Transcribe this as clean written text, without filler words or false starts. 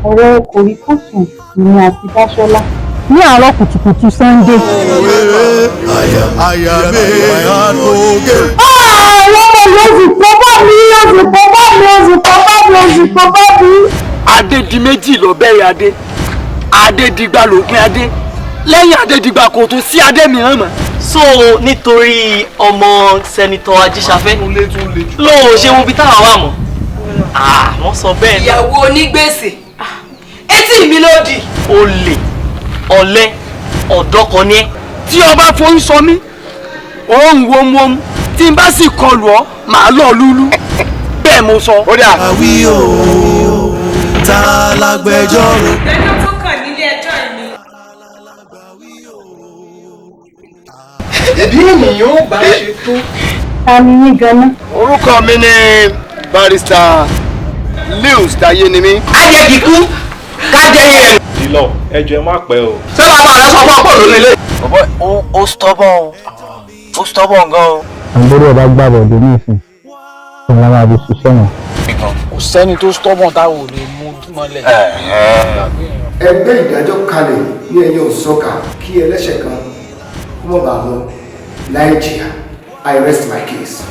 ọ̀rọ̀ kòríkòsùn ni àti Dáṣọ́lá ní àárọ̀ kùtùkùtù Sunday. àyàmé àlógé. Adé di méjì ló bẹ̀rẹ̀ adé, adé digba lòpin adé, lẹ́yìn adé digba kò tún sí adé mìíràn mọ́. So nítorí ọmọ sẹ́nitọ́ Ajíṣafẹ́ ló ṣe wo bí táwa wà mọ́. Wọ́n sọ bẹ́ẹ̀ ni. Ìyàwó onígbèsè etí mi ló di. Olè ọ̀lẹ ọ̀dọ́ kan ní ẹ́. Tí ọba forí sọ mí òun womwom tí n bá sì kọlù ọ màá lọ lúlú bẹ́ẹ̀ mo sọ. Ó dà. àwí o ta lágbẹjọ́rò. Ẹjọ́ tó kàn nílé ẹjọ́ mi. Bí ènìyàn ò bá ṣe tó. Ta ni yín ganan? Orúkọ mi ni Barrister Lewis Táyé ni mí. Ajẹ́ kíkú kájẹ́ yẹn. Ìlọ ẹjọ́ ẹ má pẹ́ o. Ṣé bàbá rẹ sọ fún ọ̀pọ̀ lórí ilé? Bàbá ó stubborn gan o. àgbẹ̀rẹ̀ ọba gbàbọ̀ dé ní ìsìn òun la máa fi ṣiṣẹ́ wọn. Kò sẹ́ni tó stubborn táwọn ò lè mú mọ́lẹ̀. Ẹgbẹ́ ìdájọ́ kalẹ̀ ní ẹyẹ òsọ́kà kí ẹlẹ́ṣẹ̀ kan kó mọ̀ bá lọ láì jìyà. I rest my case.